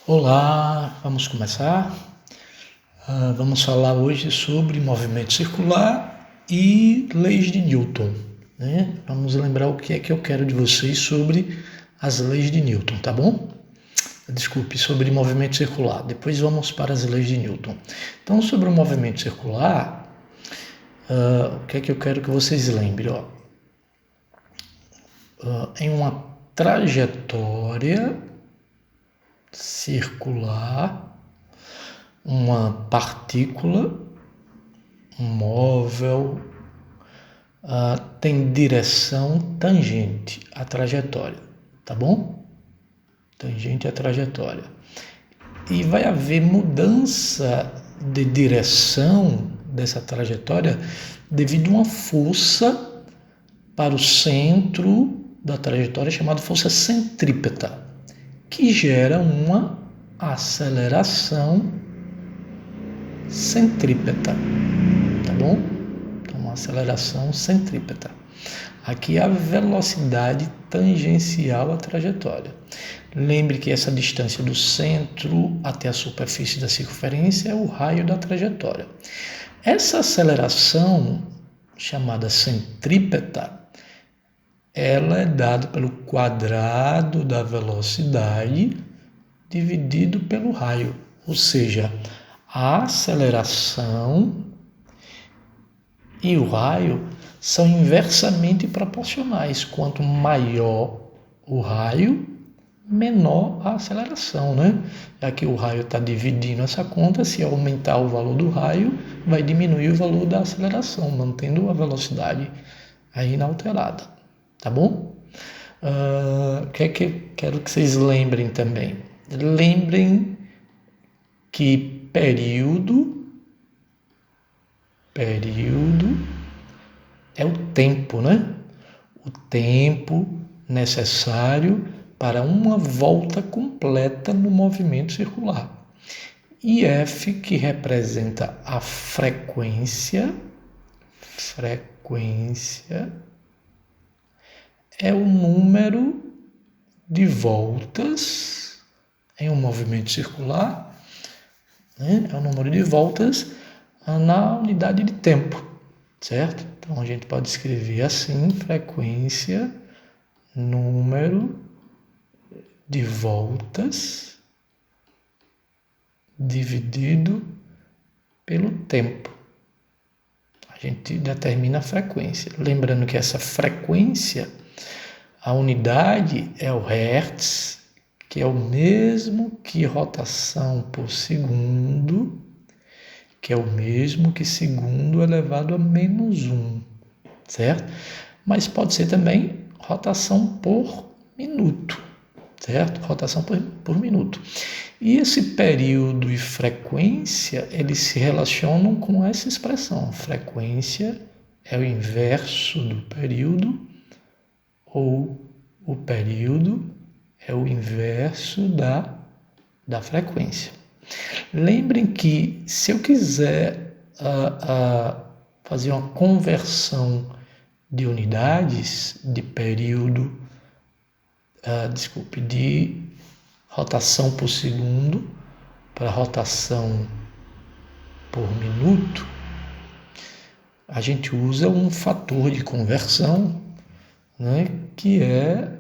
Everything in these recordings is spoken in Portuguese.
Olá, vamos começar. Vamos falar hoje sobre movimento circular e leis de Newton, né? Vamos lembrar o que é que eu quero de vocês sobre as leis de Newton, tá bom? Desculpe, sobre movimento circular. Depois vamos para as leis de Newton. Então, sobre o movimento circular, o que é que eu quero que vocês lembrem? Em uma trajetória circular, uma partícula, um móvel, tem direção tangente à trajetória, tá bom? Tangente à trajetória. E vai haver mudança de direção dessa trajetória devido a uma força para o centro da trajetória chamada força centrípeta, que gera uma aceleração centrípeta, tá bom? Então, uma aceleração centrípeta. Aqui é a velocidade tangencial à trajetória. Lembre que essa distância do centro até a superfície da circunferência é o raio da trajetória. Essa aceleração, chamada centrípeta, ela é dada pelo quadrado da velocidade dividido pelo raio, ou seja, a aceleração e o raio são inversamente proporcionais. Quanto maior o raio, menor a aceleração, né? Já que o raio está dividindo essa conta, se aumentar o valor do raio, vai diminuir o valor da aceleração, mantendo a velocidade aí inalterada, tá bom? O que é que quero que vocês lembrem também? Lembrem que período é o tempo, né? O tempo necessário para uma volta completa no movimento circular. E F, que representa a frequência é o número de voltas em um movimento circular, né? É o número de voltas na unidade de tempo, certo? Então a gente pode escrever assim: frequência, número de voltas dividido pelo tempo. A gente determina a frequência. Lembrando que essa frequência, a unidade é o Hertz, que é o mesmo que rotação por segundo, que é o mesmo que segundo elevado a -1, certo? Mas pode ser também rotação por minuto, certo? Rotação por minuto. E esse período e frequência, eles se relacionam com essa expressão. Frequência é o inverso do período, ou o período é o inverso da frequência. Lembrem que se eu quiser fazer uma conversão de unidades de período, de rotação por segundo para rotação por minuto, a gente usa um fator de conversão, né, que é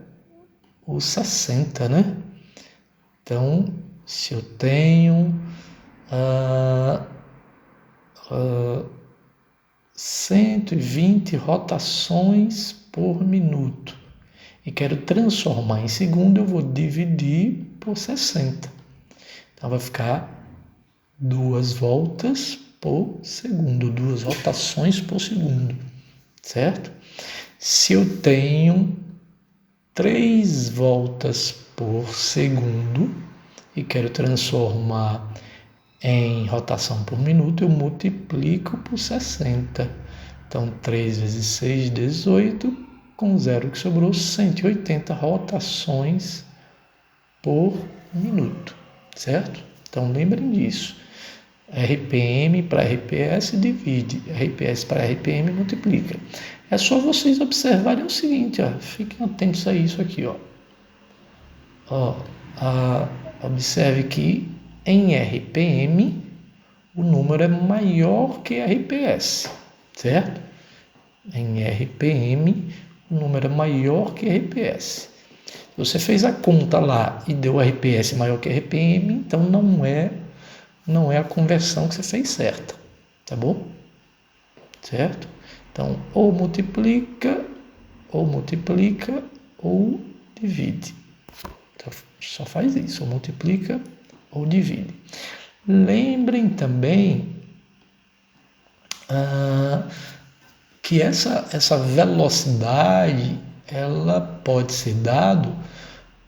o 60, né? Então, se eu tenho 120 rotações por minuto e quero transformar em segundo, eu vou dividir por 60. Então vai ficar 2 voltas por segundo, 2 rotações por segundo, certo? Se eu tenho 3 voltas por segundo e quero transformar em rotação por minuto, eu multiplico por 60. Então, 3 vezes 6, 18, com 0 que sobrou, 180 rotações por minuto, certo? Então, lembrem disso. RPM para RPS divide, RPS para RPM multiplica. É só vocês observarem o seguinte, fiquem atentos a isso aqui, Observe que em RPM o número é maior que RPS, certo? Em RPM o número é maior que RPS. Você fez a conta lá e deu RPS maior que RPM, então não é a conversão que você fez certa, tá bom? Certo? Então, ou multiplica, ou divide. Então, só faz isso, ou multiplica ou divide. Lembrem também que essa velocidade ela pode ser dado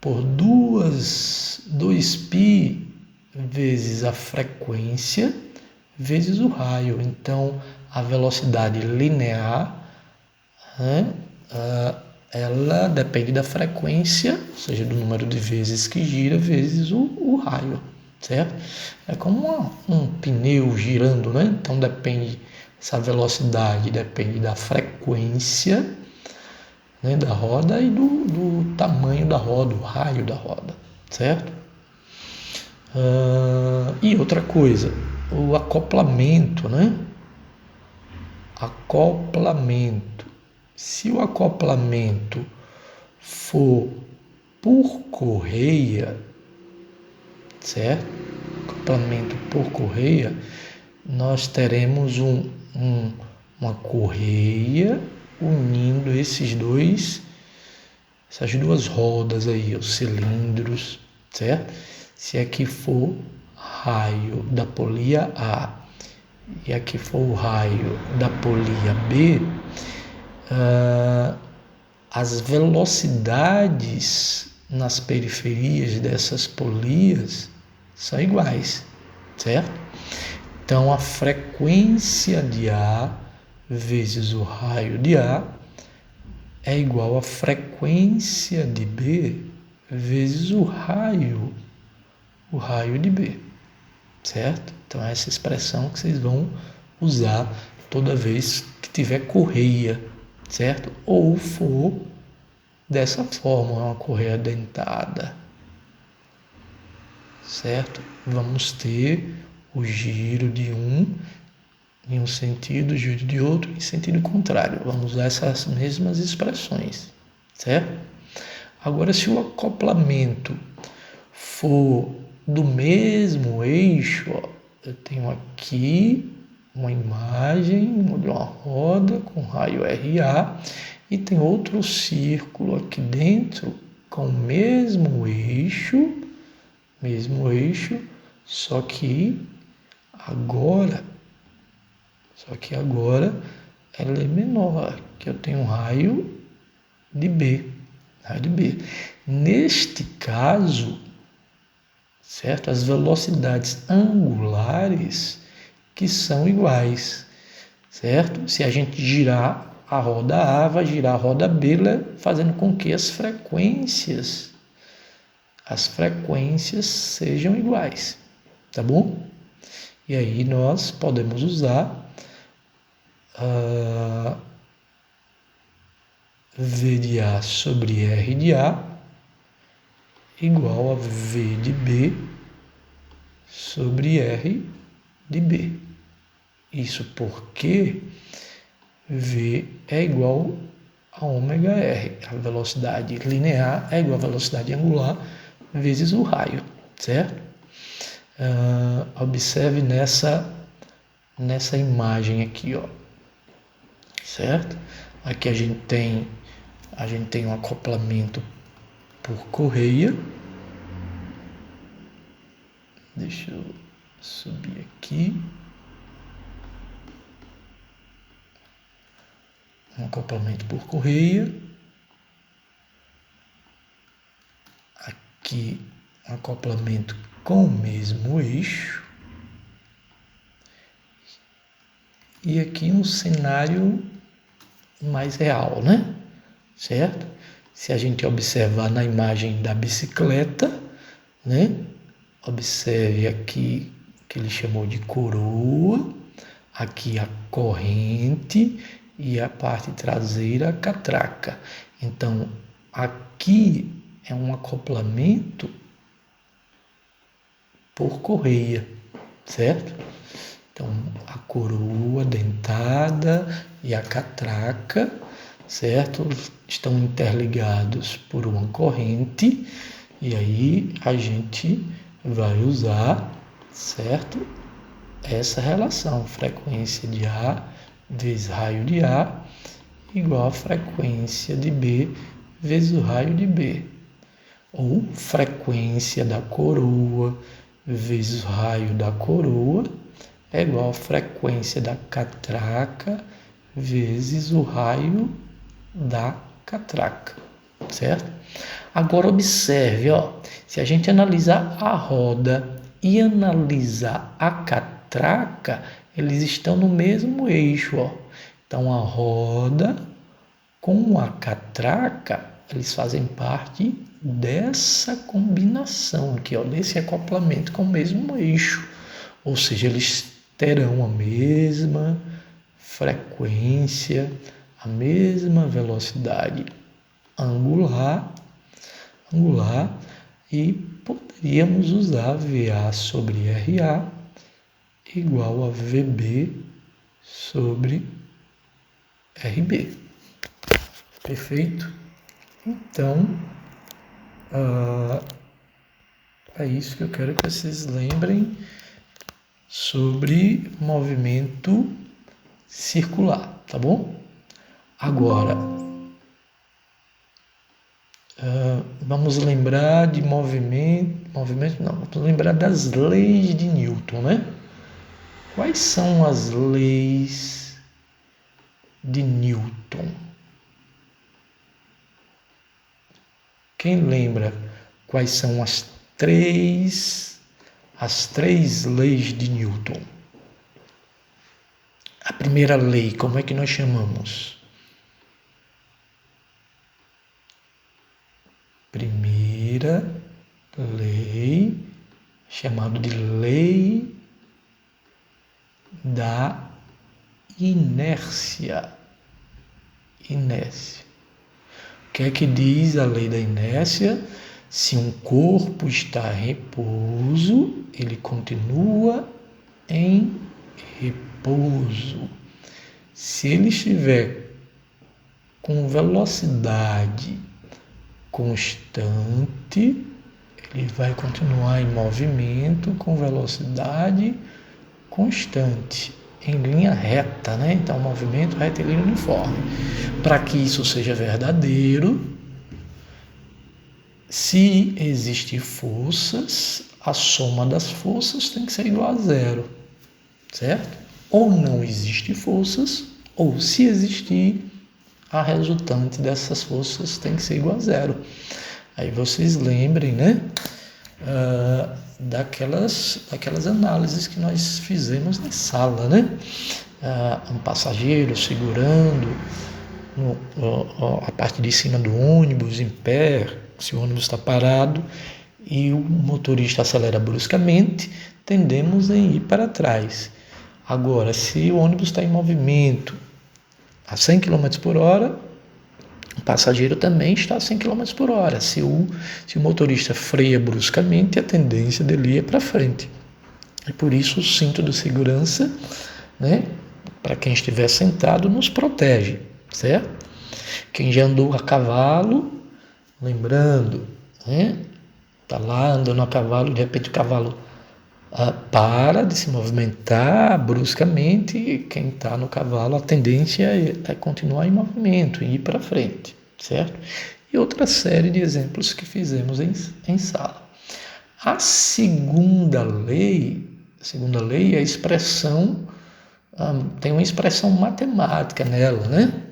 por 2π vezes a frequência vezes o raio. Então, a velocidade linear, né, ela depende da frequência, ou seja, do número de vezes que gira, vezes o raio, certo? É como um pneu girando, né? Então, essa velocidade depende da frequência, né, da roda e do tamanho da roda, o raio da roda, certo? E outra coisa, o acoplamento, né? Acoplamento. Se o acoplamento for por correia, certo? Acoplamento por correia, nós teremos uma correia unindo essas duas rodas aí, os cilindros, certo? Se aqui for raio da polia A e aqui for o raio da polia B, as velocidades nas periferias dessas polias são iguais, certo? Então, a frequência de A vezes o raio de A é igual à frequência de B vezes o raio de B, certo? Então, é essa expressão que vocês vão usar toda vez que tiver correia, certo? Ou for dessa forma, uma correia dentada, certo? Vamos ter o giro de um em um sentido, o giro de outro em sentido contrário. Vamos usar essas mesmas expressões, certo? Agora, se o acoplamento for do mesmo eixo, ó, eu tenho aqui uma imagem de uma roda com raio RA e tem outro círculo aqui dentro com o mesmo eixo, só que agora ela é menor, que eu tenho um raio de B. Neste caso, certo? As velocidades angulares que são iguais, certo? Se a gente girar a roda A, vai girar a roda B, fazendo com que as frequências sejam iguais, tá bom? E aí nós podemos usar V de A sobre R de A igual a V de B sobre R de B. Isso porque V é igual a ômega R. A velocidade linear é igual à velocidade angular vezes o raio, certo? Observe nessa imagem aqui, ó, certo? Aqui a gente tem um acoplamento por correia. Deixa eu subir aqui. Um acoplamento por correia. Aqui um acoplamento com o mesmo eixo. E aqui um cenário mais real, né? Certo? Se a gente observar na imagem da bicicleta, né? Observe aqui que ele chamou de coroa, aqui a corrente e a parte traseira a catraca. Então, aqui é um acoplamento por correia, certo? Então, a coroa dentada e a catraca, certo? Estão interligados por uma corrente e aí a gente vai usar, certo? Essa relação, frequência de A vezes raio de A igual a frequência de B vezes o raio de B. Ou frequência da coroa vezes o raio da coroa é igual a frequência da catraca vezes o raio da catraca, certo? Agora observe, ó, se a gente analisar a roda e analisar a catraca, eles estão no mesmo eixo, ó. Então a roda com a catraca, eles fazem parte dessa combinação aqui, ó, desse acoplamento com o mesmo eixo. Ou seja, eles terão a mesma frequência, a mesma velocidade angular e poderíamos usar VA sobre RA igual a VB sobre RB. Perfeito? Então, é isso que eu quero que vocês lembrem sobre movimento circular, tá bom? Agora, vamos lembrar de movimento não, vamos lembrar das leis de Newton, né? Quais são as leis de Newton? Quem lembra quais são as três leis de Newton? A primeira lei, como é que nós chamamos? Primeira lei, chamado de lei da inércia. Inércia. O que é que diz a lei da inércia? Se um corpo está em repouso, ele continua em repouso. Se ele estiver com velocidade constante, ele vai continuar em movimento com velocidade constante, em linha reta, né? Então, movimento retilíneo uniforme. Para que isso seja verdadeiro, se existir forças, a soma das forças tem que ser igual a zero, certo? Ou não existe forças, ou se existir, a resultante dessas forças tem que ser igual a zero. Aí vocês lembrem, né? Daquelas análises que nós fizemos na sala, né? Um passageiro segurando a parte de cima do ônibus em pé, se o ônibus está parado e o motorista acelera bruscamente, tendemos a ir para trás. Agora, se o ônibus está em movimento a 100 km por hora, o passageiro também está a 100 km por hora. Se o motorista freia bruscamente, a tendência dele é para frente. E por isso o cinto de segurança, né, para quem estiver sentado, nos protege, certo? Quem já andou a cavalo, lembrando, né, está lá andando a cavalo, de repente o cavalo para de se movimentar bruscamente, e quem está no cavalo, a tendência é continuar em movimento, ir para frente, certo? E outra série de exemplos que fizemos em sala. A segunda lei é a expressão, tem uma expressão matemática nela, né?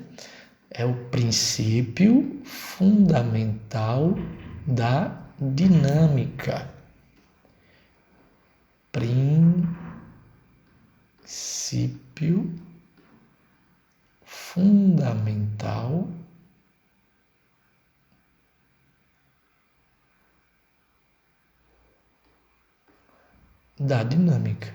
É o princípio fundamental da dinâmica. Princípio fundamental da dinâmica.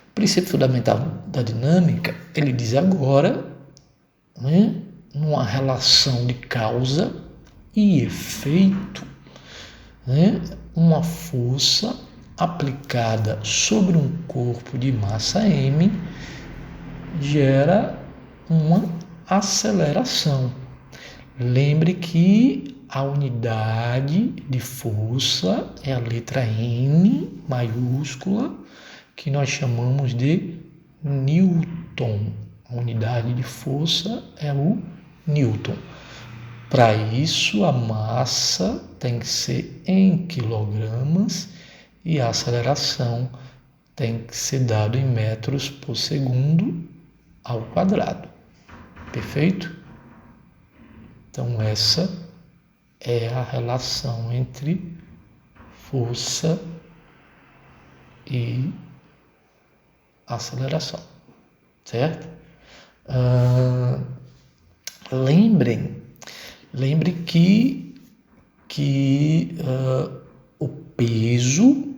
O princípio fundamental da dinâmica, ele diz agora, né, numa relação de causa e efeito, né? Uma força aplicada sobre um corpo de massa m gera uma aceleração. Lembre que a unidade de força é a letra N maiúscula, que nós chamamos de Newton. A unidade de força é o Newton. Para isso, a massa tem que ser em quilogramas e a aceleração tem que ser dada em metros por segundo ao quadrado. Perfeito? Então, essa é a relação entre força e aceleração, certo? Lembre que o peso,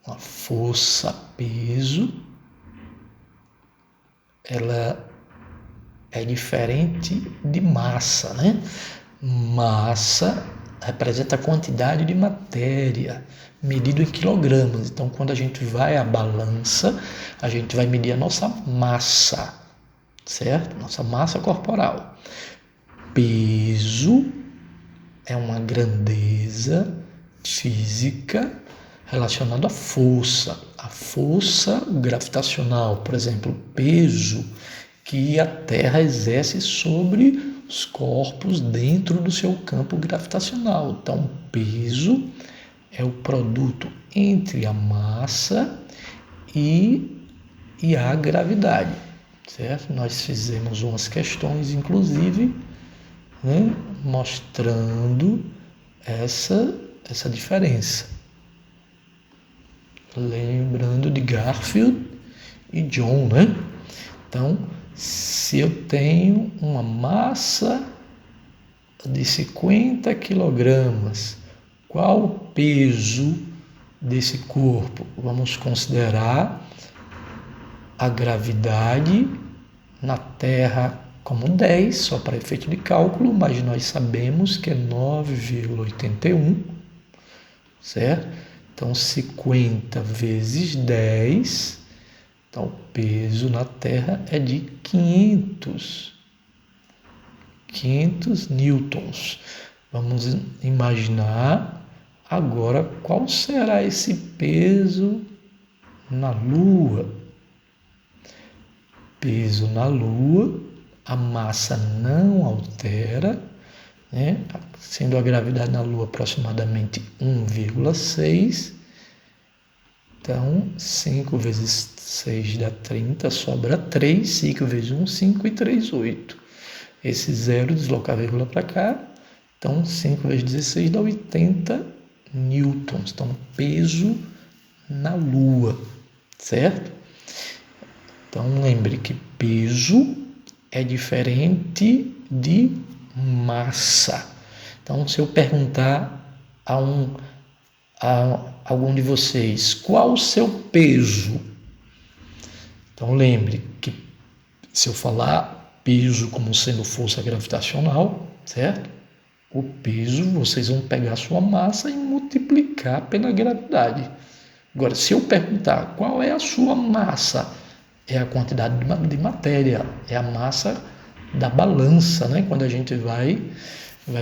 a força-peso, ela é diferente de massa, né? Massa representa a quantidade de matéria, medido em quilogramas. Então, quando a gente vai à balança, a gente vai medir a nossa massa, certo? Nossa massa corporal. Peso é uma grandeza física relacionada à força. A força gravitacional, por exemplo, o peso que a Terra exerce sobre os corpos dentro do seu campo gravitacional. Então, o peso é o produto entre a massa e a gravidade, certo? Nós fizemos umas questões, inclusive, né, mostrando essa diferença. Lembrando de Garfield e John, né? Então, se eu tenho uma massa de 50 quilogramas, qual o peso desse corpo? Vamos considerar a gravidade na Terra como 10, só para efeito de cálculo, mas nós sabemos que é 9,81, certo? Então, 50 vezes 10... Então, o peso na Terra é de 500 newtons. Vamos imaginar agora qual será esse peso na Lua. Peso na Lua, a massa não altera, né? Sendo a gravidade na Lua aproximadamente 1,6. Então, 5 vezes 6 dá 30, sobra 3, 5 vezes 1, 5 e 3, 8. Esse zero desloca a vírgula para cá, então 5 vezes 16 dá 80 newtons. Então, peso na Lua, certo? Então, lembre que peso é diferente de massa. Então, se eu perguntar a algum de vocês, qual o seu peso? Então lembre que se eu falar peso como sendo força gravitacional, certo? O peso, vocês vão pegar a sua massa e multiplicar pela gravidade. Agora, se eu perguntar qual é a sua massa, é a quantidade de matéria, é a massa da balança, né? Quando a gente vai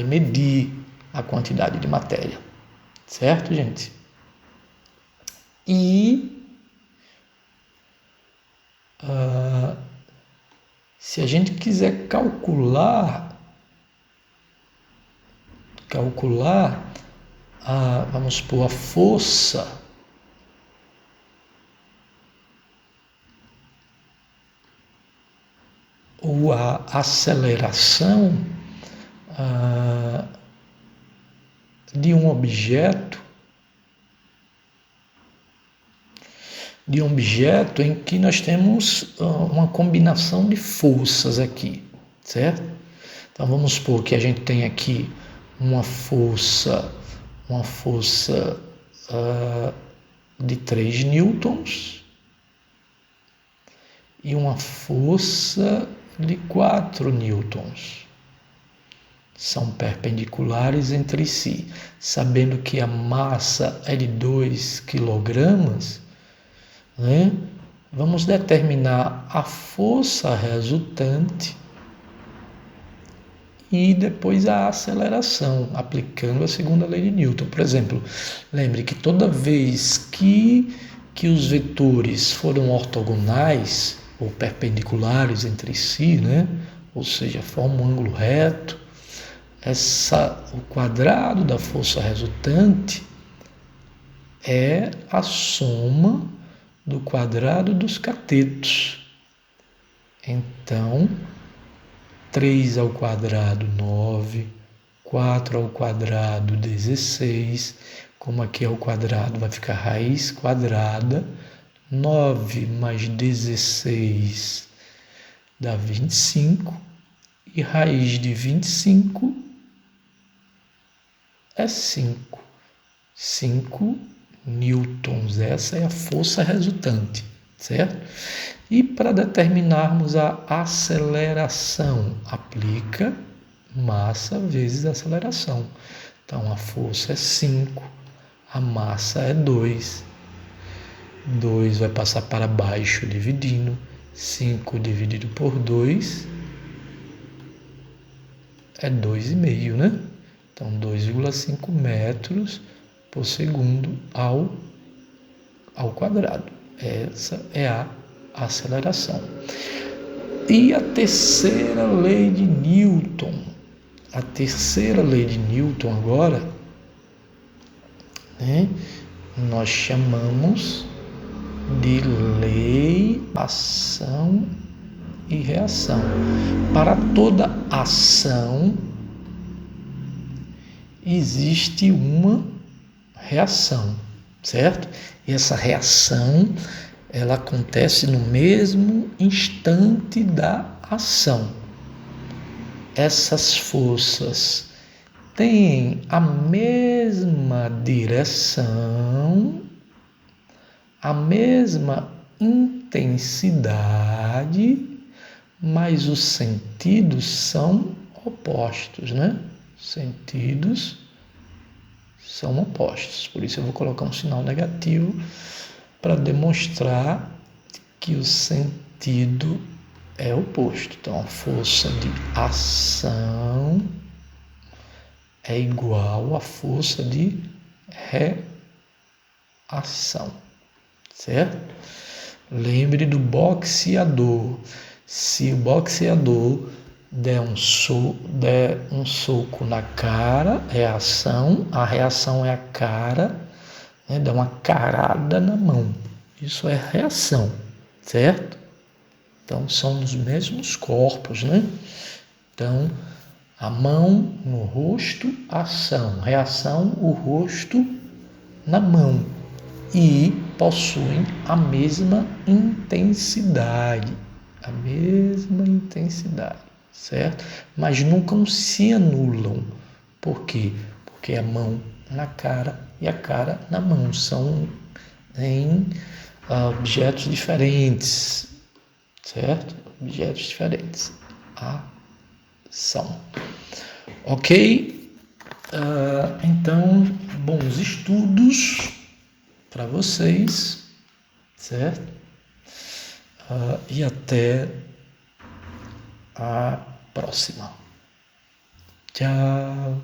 medir a quantidade de matéria. Certo, gente? E se a gente quiser calcular, vamos supor, a força ou a aceleração de um objeto em que nós temos uma combinação de forças aqui, certo? Então vamos supor que a gente tem aqui uma força de 3 newtons e uma força de 4 newtons. São perpendiculares entre si. Sabendo que a massa é de 2 quilogramas, né? Vamos determinar a força resultante e depois a aceleração, aplicando a segunda lei de Newton. Por exemplo, lembre que toda vez que os vetores foram ortogonais ou perpendiculares entre si, né? Ou seja, formam um ângulo reto, o quadrado da força resultante é a soma do quadrado dos catetos. Então, 3 ao quadrado, 9, 4 ao quadrado, 16, como aqui é o quadrado, vai ficar raiz quadrada, 9 mais 16 dá 25, e raiz de 25 é 5. 5 newtons, essa é a força resultante, certo? E para determinarmos a aceleração, aplica massa vezes aceleração. Então, a força é 5, a massa é 2. 2 vai passar para baixo dividindo. 5 dividido por 2 é 2,5, né? Então, 2,5 metros por segundo ao quadrado. Essa é a aceleração. E a terceira lei de Newton? A terceira lei de Newton agora, né, nós chamamos de lei ação e reação. Para toda ação existe uma reação, certo? E essa reação, ela acontece no mesmo instante da ação. Essas forças têm a mesma direção, a mesma intensidade, mas os sentidos são opostos, né? Sentidos são opostos. Por isso eu vou colocar um sinal negativo para demonstrar que o sentido é oposto. Então, a força de ação é igual à força de reação, certo? Lembre do boxeador. Se o boxeador der um soco na cara, é a ação, a reação é a cara, né? Dá uma carada na mão. Isso é reação, certo? Então, são os mesmos corpos, né? Então, a mão no rosto, ação. Reação, o rosto na mão. E possuem a mesma intensidade. A mesma intensidade, certo? Mas nunca se anulam. Por quê? Porque a mão na cara e a cara na mão são em objetos diferentes, certo? Objetos diferentes. Ação. Ok? Então, bons estudos para vocês, certo? E até a próxima. Tchau.